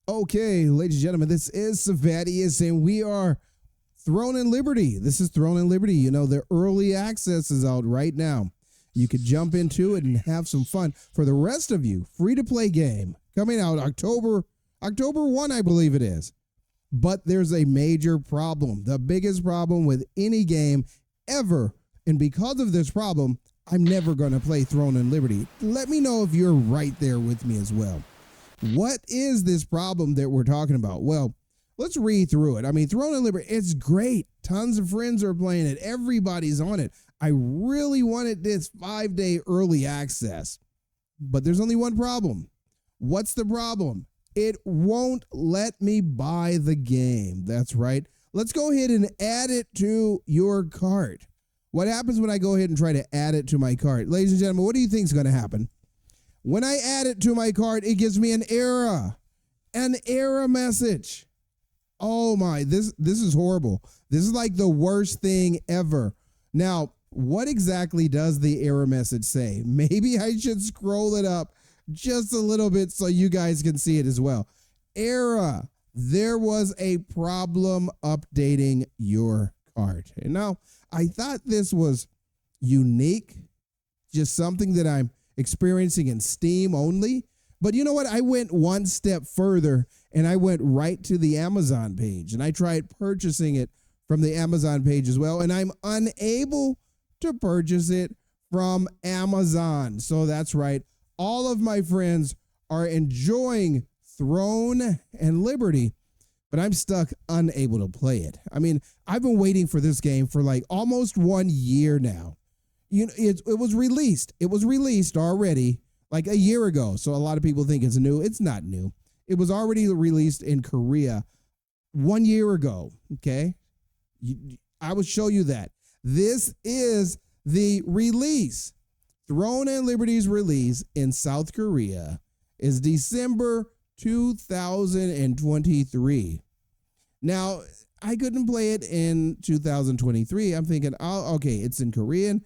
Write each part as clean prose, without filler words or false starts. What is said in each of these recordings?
Okay, ladies and gentlemen, this is Savatius, and we are Throne and Liberty. This is Throne and Liberty. You know, the early access is out right now. You could jump into it and have some fun. For the rest of you, free to play game coming out October 1, I believe it is. But there's a major problem, the biggest problem with any game ever. And because of this problem, I'm never going to play Throne and Liberty. Let me know if you're right there with me as well. What is this problem that we're talking about? Well, let's read through it. I mean, Throne and Liberty, it's great. Tons of friends are playing it. Everybody's on it. I really wanted this 5-day early access, but there's only one problem. What's the problem? It won't let me buy the game. That's right. Let's go ahead and add it to your cart. What happens when I go ahead and try to add it to my cart? Ladies and gentlemen, what do you think is going to happen? When I add it to my cart, it gives me an error message. Oh my, this is horrible. This is like the worst thing ever. Now, what exactly does the error message say? Maybe I should scroll it up just a little bit so you guys can see it as well. Error. There was a problem updating your cart. And now, I thought this was unique, just something that I'm experiencing in Steam only. But you know what? I went one step further and I went right to the Amazon page and I tried purchasing it from the Amazon page as well. And I'm unable to purchase it from Amazon. So that's right. All of my friends are enjoying Throne and Liberty, but I'm stuck unable to play it. I mean, I've been waiting for this game for like almost 1 year now. You know, it was released. It was released already like a year ago. So a lot of people think it's new. It's not new. It was already released in Korea 1 year ago. Okay. I will show you that. This is the release. Throne and Liberty's release in South Korea is December 2023. Now, I couldn't play it in 2023. I'm thinking, oh, okay, it's in Korean.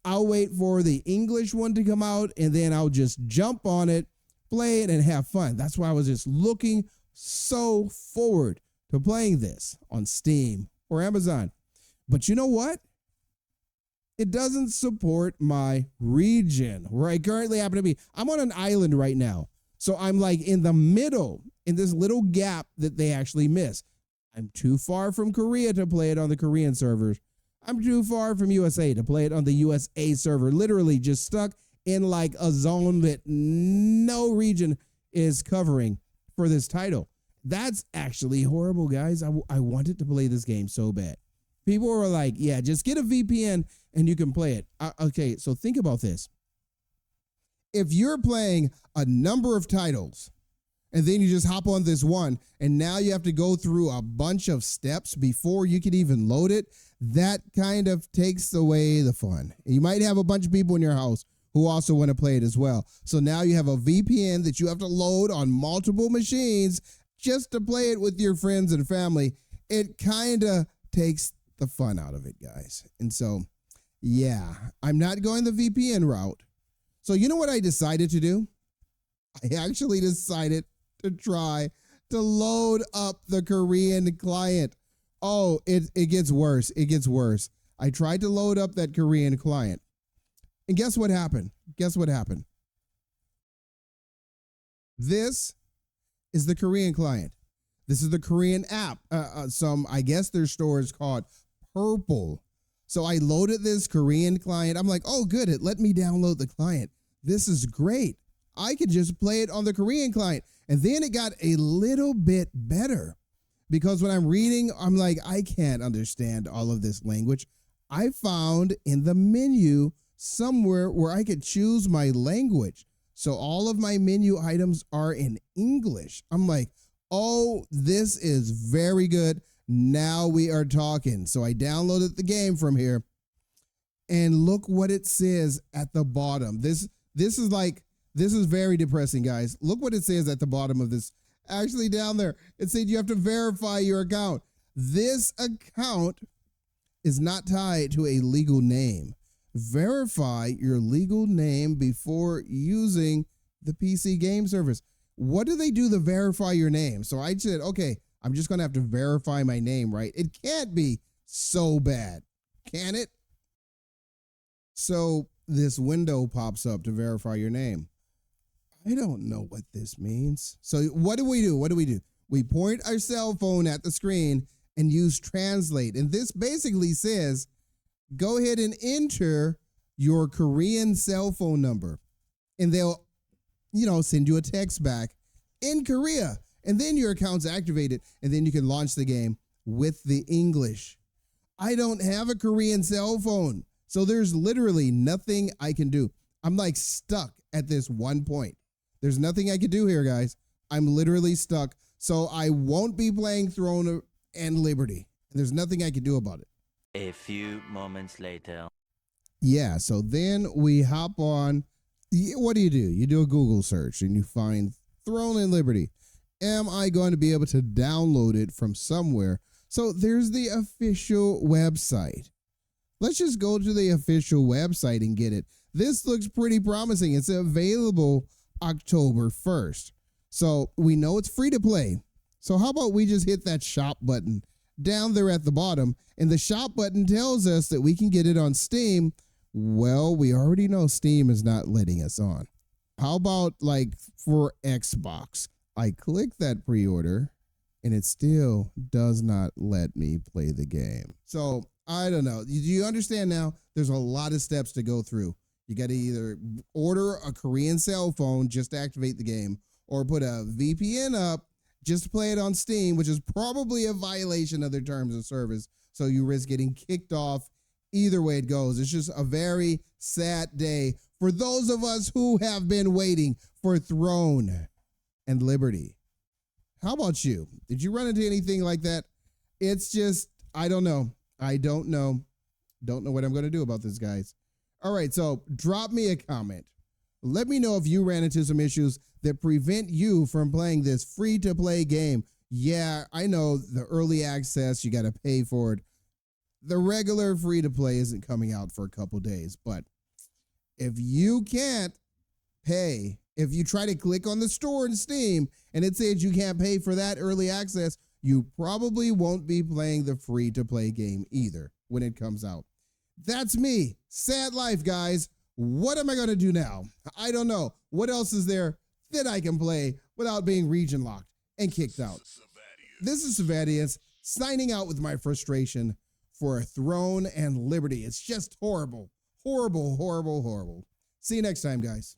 I'll wait for the English one to come out and then I'll just jump on it, play it, and have fun. That's why I was just looking so forward to playing this on Steam or Amazon. But you know what? It doesn't support my region where I currently happen to be. I'm on an island right now. So I'm like in the middle, in this little gap that they actually miss. I'm too far from Korea to play it on the Korean servers. I'm too far from USA to play it on the USA server. Literally just stuck in like a zone that no region is covering for this title. That's actually horrible, guys. I wanted to play this game so bad. People were like, yeah, just get a VPN and you can play it. Okay, so think about this. If you're playing a number of titles and then you just hop on this one and now you have to go through a bunch of steps before you can even load it, that kind of takes away the fun. You might have a bunch of people in your house who also want to play it as well. So now you have a VPN that you have to load on multiple machines just to play it with your friends and family. It kind of takes the fun out of it, guys. And so, yeah, I'm not going the VPN route. So you know what I decided to do? I actually decided to try to load up the Korean client. Oh, it gets worse. It gets worse. I tried to load up that Korean client. And guess what happened? Guess what happened? This is the Korean client. This is the Korean app. I guess their store is called Purple. So I loaded this Korean client. I'm like, oh, good. It let me download the client. This is great. I could just play it on the Korean client. And then it got a little bit better because when I'm reading, I'm like, I can't understand all of this language. I found in the menu somewhere where I could choose my language. So all of my menu items are in English. I'm like, oh, this is very good. Now we are talking. So I downloaded the game from here and look what it says at the bottom. This is very depressing, guys. Look what it says at the bottom of this. Actually down there, it said you have to verify your account. This account is not tied to a legal name. Verify your legal name before using the PC game service. what do they do to verify your name? So I said, okay, I'm just going to have to verify my name, right? It can't be so bad, can it? So this window pops up to verify your name. I don't know what this means. So what do we do? What do we do? We point our cell phone at the screen and use translate. And this basically says, go ahead and enter your Korean cell phone number. And they'll, send you a text back in Korea. And then your account's activated. And then you can launch the game with the English. I don't have a Korean cell phone. So there's literally nothing I can do. I'm like stuck at this one point. There's nothing I can do here, guys. I'm literally stuck. So I won't be playing Throne and Liberty. There's nothing I can do about it. A few moments later. Yeah, so then we hop on. What do? You do a Google search and you find Throne and Liberty. Am I going to be able to download it from somewhere? So there's the official website. Let's just go to the official website and get it. This looks pretty promising. It's available October 1st. So we know it's free to play. So how about we just hit that shop button down there at the bottom, and the shop button tells us that we can get it on Steam. Well, we already know Steam is not letting us on. How about like for Xbox? I click that pre-order and it still does not let me play the game. So I don't know. Do you understand now? There's a lot of steps to go through. You got to either order a Korean cell phone just to activate the game, or put a VPN up just to play it on Steam, which is probably a violation of their terms of service. So you risk getting kicked off. Either way it goes, it's just a very sad day for those of us who have been waiting for Throne and Liberty. How about you? Did you run into anything like that? It's just, I don't know. I don't know. Don't know what I'm going to do about this, guys. All right, so drop me a comment. Let me know if you ran into some issues that prevent you from playing this free-to-play game. Yeah, I know the early access, you got to pay for it. The regular free-to-play isn't coming out for a couple days, but if you can't pay, if you try to click on the store in Steam and it says you can't pay for that early access, you probably won't be playing the free-to-play game either when it comes out. That's me. Sad life, guys. What am I going to do now? I don't know. What else is there that I can play without being region locked and kicked out? This is Savadius signing out with my frustration for Throne and Liberty. It's just horrible. Horrible, horrible, horrible. See you next time, guys.